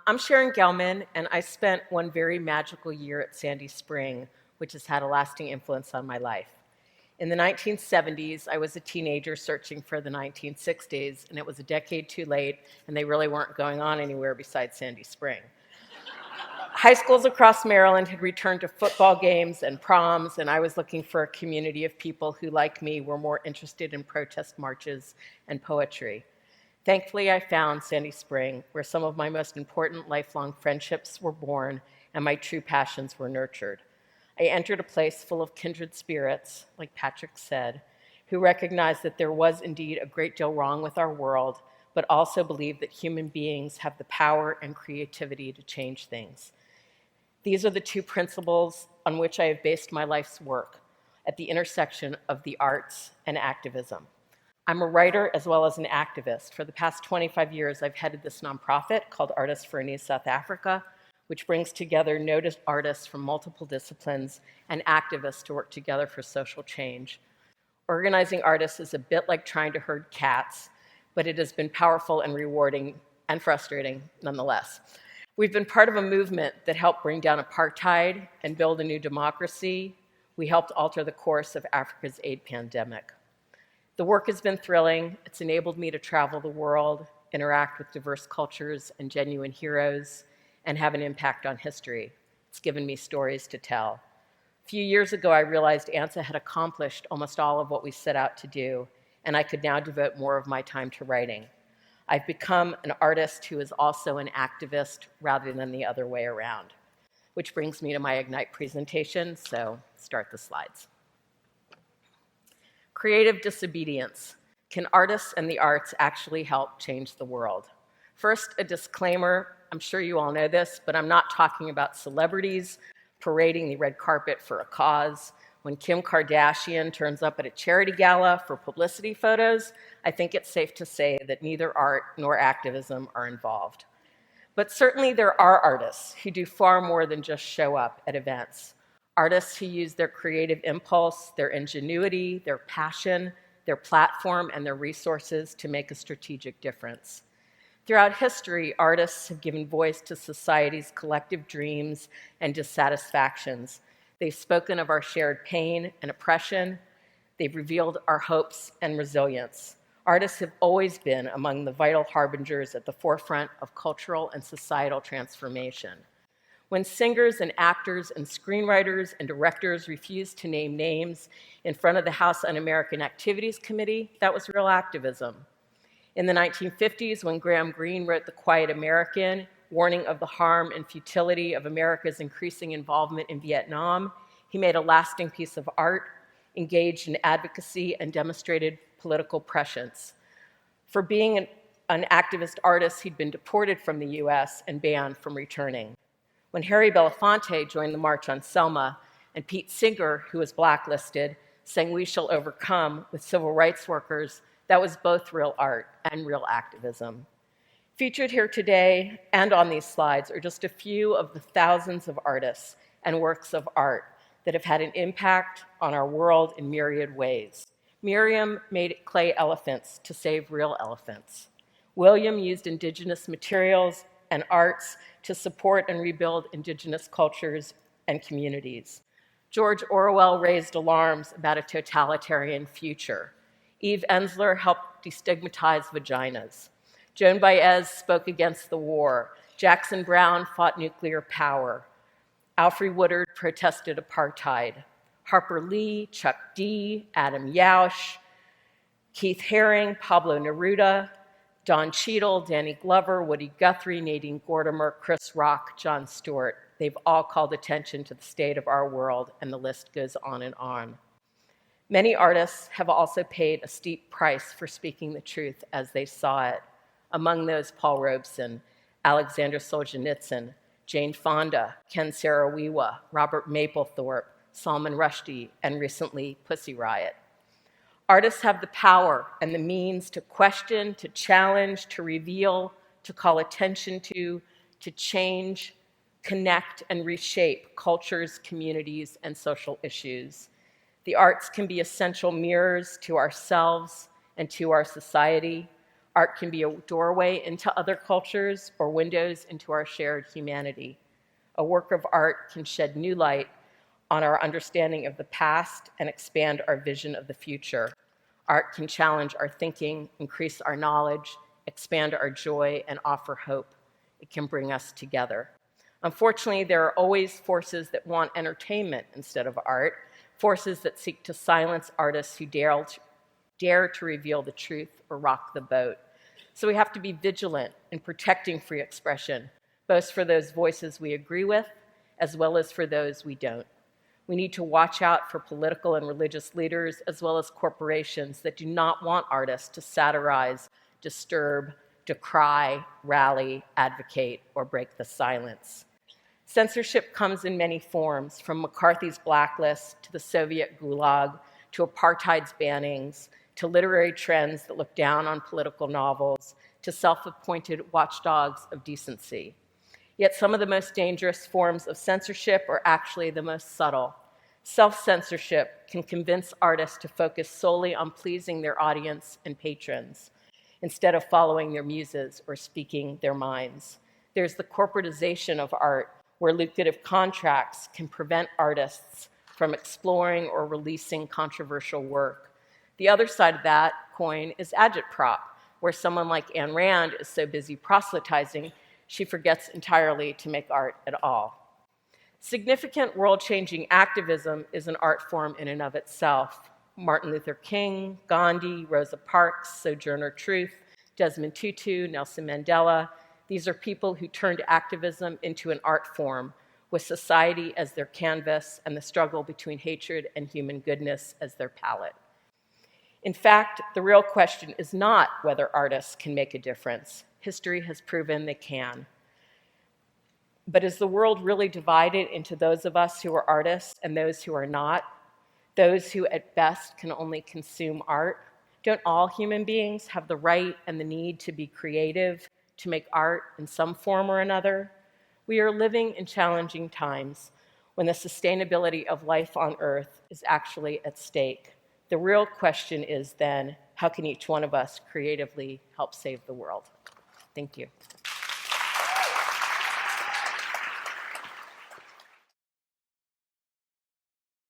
I'm Sharon Gelman, and I spent one very magical year at Sandy Spring, which has had a lasting influence on my life. In the 1970s, I was a teenager searching for the 1960s, and it was a decade too late, and they really weren't going on anywhere besides Sandy Spring. High schools across Maryland had returned to football games and proms, and I was looking for a community of people who, like me, were more interested in protest marches and poetry. Thankfully, I found Sandy Spring, where some of my most important lifelong friendships were born and my true passions were nurtured. I entered a place full of kindred spirits, like Patrick said, who recognized that there was indeed a great deal wrong with our world, but also believed that human beings have the power and creativity to change things. These are the two principles on which I have based my life's work, at the intersection of the arts and activism. I'm a writer as well as an activist. For the past 25 years, I've headed this nonprofit called Artists for a New South Africa, which brings together noted artists from multiple disciplines and activists to work together for social change. Organizing artists is a bit like trying to herd cats, but it has been powerful and rewarding and frustrating nonetheless. We've been part of a movement that helped bring down apartheid and build a new democracy. We helped alter the course of Africa's AIDS pandemic. The work has been thrilling. It's enabled me to travel the world, interact with diverse cultures and genuine heroes, and have an impact on history. It's given me stories to tell. A few years ago, I realized ANSA had accomplished almost all of what we set out to do, and I could now devote more of my time to writing. I've become an artist who is also an activist rather than the other way around, which brings me to my Ignite presentation, so start the slides. Creative disobedience. Can artists and the arts actually help change the world? First, a disclaimer. I'm sure you all know this, but I'm not talking about celebrities parading the red carpet for a cause. When Kim Kardashian turns up at a charity gala for publicity photos, I think it's safe to say that neither art nor activism are involved. But certainly there are artists who do far more than just show up at events. Artists who use their creative impulse, their ingenuity, their passion, their platform, and their resources to make a strategic difference. Throughout history, artists have given voice to society's collective dreams and dissatisfactions. They've spoken of our shared pain and oppression. They've revealed our hopes and resilience. Artists have always been among the vital harbingers at the forefront of cultural and societal transformation. When singers and actors and screenwriters and directors refused to name names in front of the House Un-American Activities Committee, that was real activism. In the 1950s, when Graham Greene wrote The Quiet American, warning of the harm and futility of America's increasing involvement in Vietnam, he made a lasting piece of art, engaged in advocacy, and demonstrated political prescience. For being an activist artist, he'd been deported from the US and banned from returning. When Harry Belafonte joined the March on Selma, and Pete Seeger, who was blacklisted, sang We Shall Overcome with civil rights workers, that was both real art and real activism. Featured here today and on these slides are just a few of the thousands of artists and works of art that have had an impact on our world in myriad ways. Miriam made clay elephants to save real elephants. William used indigenous materials and arts to support and rebuild indigenous cultures and communities. George Orwell raised alarms about a totalitarian future. Eve Ensler helped destigmatize vaginas. Joan Baez spoke against the war. Jackson Brown fought nuclear power. Alfre Woodard protested apartheid. Harper Lee, Chuck D, Adam Yauch, Keith Haring, Pablo Neruda, Don Cheadle, Danny Glover, Woody Guthrie, Nadine Gordimer, Chris Rock, Jon Stewart. They've all called attention to the state of our world, and the list goes on and on. Many artists have also paid a steep price for speaking the truth as they saw it. Among those, Paul Robeson, Alexander Solzhenitsyn, Jane Fonda, Ken Saro-Wiwa, Robert Mapplethorpe, Salman Rushdie, and recently Pussy Riot. Artists have the power and the means to question, to challenge, to reveal, to call attention to change, connect, and reshape cultures, communities, and social issues. The arts can be essential mirrors to ourselves and to our society. Art can be a doorway into other cultures or windows into our shared humanity. A work of art can shed new light on our understanding of the past and expand our vision of the future. Art can challenge our thinking, increase our knowledge, expand our joy, and offer hope. It can bring us together. Unfortunately, there are always forces that want entertainment instead of art, forces that seek to silence artists who dare to reveal the truth or rock the boat. So we have to be vigilant in protecting free expression, both for those voices we agree with, as well as for those we don't. We need to watch out for political and religious leaders, as well as corporations that do not want artists to satirize, disturb, decry, rally, advocate, or break the silence. Censorship comes in many forms, from McCarthy's blacklist to the Soviet gulag, to apartheid's bannings, to literary trends that look down on political novels, to self-appointed watchdogs of decency. Yet some of the most dangerous forms of censorship are actually the most subtle. Self-censorship can convince artists to focus solely on pleasing their audience and patrons, instead of following their muses or speaking their minds. There's the corporatization of art, where lucrative contracts can prevent artists from exploring or releasing controversial work. The other side of that coin is agitprop, where someone like Ayn Rand is so busy proselytizing, she forgets entirely to make art at all. Significant world-changing activism is an art form in and of itself. Martin Luther King, Gandhi, Rosa Parks, Sojourner Truth, Desmond Tutu, Nelson Mandela. These are people who turned activism into an art form, with society as their canvas and the struggle between hatred and human goodness as their palette. In fact, the real question is not whether artists can make a difference. History has proven they can. But is the world really divided into those of us who are artists and those who are not? Those who at best can only consume art? Don't all human beings have the right and the need to be creative, to make art in some form or another? We are living in challenging times when the sustainability of life on Earth is actually at stake. The real question is then, how can each one of us creatively help save the world? Thank you.